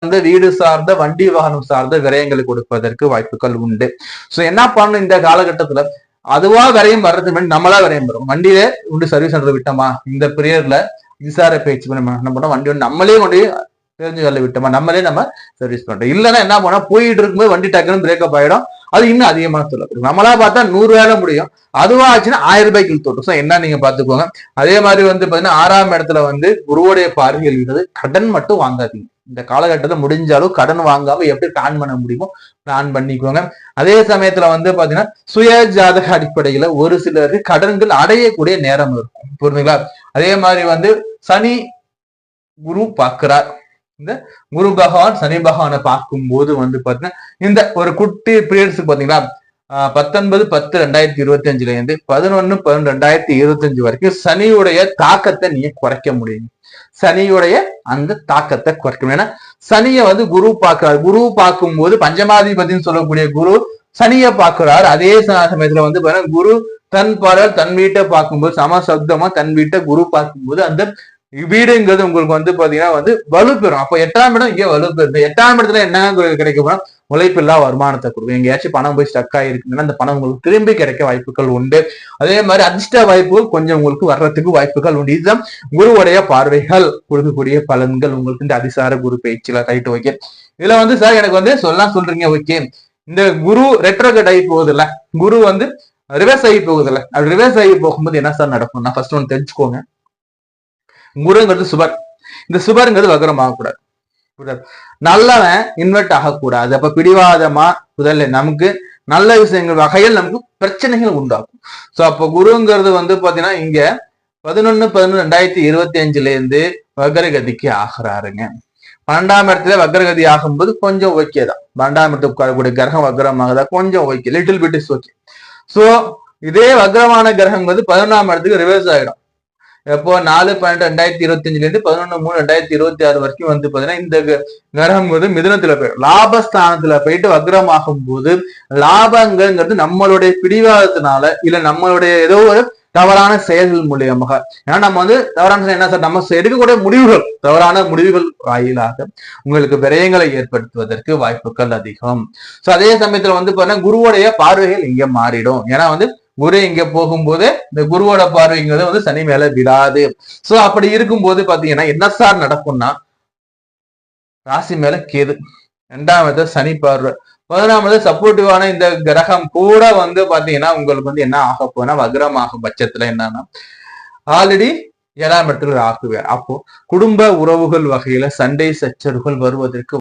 வீடு சார்ந்த வண்டி வாகனம் சார்ந்த விரயங்களை கொடுப்பதற்கு வாய்ப்புகள் உண்டு. சோ என்ன பண்ணணும் இந்த காலகட்டத்துல, அதுவா விரயம் வர்றதுக்கு முன்னாடி நம்மளா விரயம் வரும். வண்டியில உண்டு சர்வீஸ் சென்டர் விட்டோமா, இந்த பீரியட்ல விசார பேச்சு என்ன பண்ணோம், வண்டி வந்து நம்மளே கொண்டு தெரிஞ்சு வேலை விட்டோமா, நம்மளே நம்ம சர்வீஸ் பண்றோம். இல்லைன்னா என்ன பண்ணா, போயிட்டு இருக்கும்போது வண்டி டக்குன்னு பிரேக்கப் ஆயிடும். அது இன்னும் அதிகமான சொல்லப்படும். நம்மளா பார்த்தா 100 வேலை முடியும், அதுவா ஆச்சுன்னா 1000 ரூபாய்க்கு தொட்டும். சோ என்ன நீங்க பாத்துக்கோங்க. அதே மாதிரி வந்து பாத்தீங்கன்னா 6ஆம் இடத்துல வந்து குருவுடைய பார்வைகள் இருக்கிறது. கடன் மட்டும் வாங்காதீங்க. இந்த காலகட்டத்தில் முடிஞ்சாலும் கடன் வாங்காம எப்படி பிளான் பண்ண முடியுமோ பிளான் பண்ணிக்கோங்க. அதே சமயத்துல வந்து பாத்தீங்கன்னா சுய ஜாதக அடிப்படையில ஒரு சிலருக்கு கடன்கள் அடையக்கூடிய நேரம் இருக்கும். புரியுதுங்களா? அதே மாதிரி வந்து சனி குரு பார்க்கிறார். இந்த குரு பகவான் சனி பகவானை பார்க்கும் போது வந்து பாத்தீங்கன்னா இந்த ஒரு குட்டி பீரியட்ஸ் பாத்தீங்களா, 19/10/2025 இருந்து 11/11/2025 வரைக்கும் சனியுடைய தாக்கத்தை நீங்க குறைக்க முடியும். சனியுடைய அந்த தாக்கத்தை குறைக்கணும். ஏன்னா சனியை வந்து குரு பார்க்கிறார். குரு பார்க்கும் போது பஞ்சமாதிபதினு சொல்லக்கூடிய குரு சனியை பார்க்கிறார். அதே சமயத்துல வந்து பாத்தீங்கன்னா குரு தன் பாடல் தன் வீட்டை பார்க்கும்போது சமசப்தமா தன் வீட்டை குரு பார்க்கும்போது அந்த வீடுங்கிறது உங்களுக்கு வந்து பாத்தீங்கன்னா வந்து வலுப்பெறும். அப்ப 8ஆம் இடம் இங்கே வலுப்பெறும். 8ஆம் இடத்துல என்ன கிடைக்கும், உழைப்பில்லா வருமானத்தை கொடுக்கும். எங்கேயாச்சும் பணம் போய் ஸ்டக் ஆயிருக்குன்னா அந்த பணம் உங்களுக்கு திரும்பி கிடைக்க வாய்ப்புகள் உண்டு. அதே மாதிரி அதிர்ஷ்ட வாய்ப்புகள் கொஞ்சம் உங்களுக்கு வர்றதுக்கு வாய்ப்புகள் உண்டு. இதுதான் குருவுடைய பார்வைகள் கொடுக்கக்கூடிய பலன்கள் உங்களுக்கு இந்த அதிசார குரு பயிற்சியில. Right, okay. இதுல வந்து சார் எனக்கு வந்து சொல்றீங்க, ஓகே, இந்த குரு ரெட்ரோகேட் ஆகி போகுது இல்ல, குரு வந்து ரிவர்ஸ் ஆகி போகுது இல்ல, அப்படி ரிவர்ஸ் ஆகி போகும்போது என்ன சார் நடக்கும்னா, ஃபர்ஸ்ட் ஒன்று தெரிஞ்சுக்கோங்க. குருங்கிறது சுபர். இந்த சுபருங்கிறது வக்ரம் ஆகக்கூடாது. நல்லவன் இன்வெர்ட் ஆகக்கூடாது. அப்ப பிடிவாதமா முதல்ல நமக்கு நல்ல விஷயங்கள் வகையில் நமக்கு பிரச்சனைகள் உண்டாகும். சோ அப்ப குருங்கிறது வந்து பாத்தீங்கன்னா இங்க 11/11/2025 இருந்து வக்ரகதிக்கு ஆகிறாருங்க. 12ஆம் இடத்துல வக்ரகதி ஆகும்போது கொஞ்சம் ஓகே தான். 12ஆம் இடத்துக்கு உட்காரக்கூடிய கிரகம் வக்ரமாகதா கொஞ்சம் okay, little bit is okay. So இதே வக்ரமான கிரகம் வந்து 11ஆம் இடத்துக்கு ரிவர்ஸ் ஆயிடும். எப்போ 4/12/2025 இருந்து 11/3/2026 வரைக்கும் வந்து பாத்தீங்கன்னா இந்த கிரகம் வந்து மிதுனத்துல போயிடும். லாபஸ்தானத்துல போயிட்டு வக்ரமாகும் போது லாபங்கிறது நம்மளுடைய பிடிவாதத்தினால இல்ல நம்மளுடைய ஏதோ ஒரு தவறான செயல்கள் மூலியமாக, ஏன்னா நம்ம வந்து தவறான என்ன சார், நம்ம எடுக்கக்கூடிய முடிவுகள் தவறான முடிவுகள் வாயிலாக உங்களுக்கு விரயங்களை ஏற்படுத்துவதற்கு வாய்ப்புகள் அதிகம். சோ அதே சமயத்துல வந்து பாத்தீங்கன்னா குருவுடைய பார்வைகள் இங்க மாறிடும். ஏன்னா வந்து குரு இங்க போகும்போது இந்த குருவோட பார்வைங்கிறது வந்து சனி மேல விடாது. சோ அப்படி இருக்கும்போது பாத்தீங்கன்னா என்ன சார் நடக்கும்னா, ராசி மேல கேது, 2ஆவது சனி பார்வை, 11ஆவது சப்போர்ட்டிவான இந்த கிரகம் கூட வந்து பாத்தீங்கன்னா உங்களுக்கு வந்து என்ன ஆக போனா வக்ரமாகும் பட்சத்துல என்னன்னா ஆல்ரெடி 7ஆம் இடத்துல ராகு. அப்போ குடும்ப உறவுகள் வகையில சண்டை சச்சரவுகள் வருவதற்கு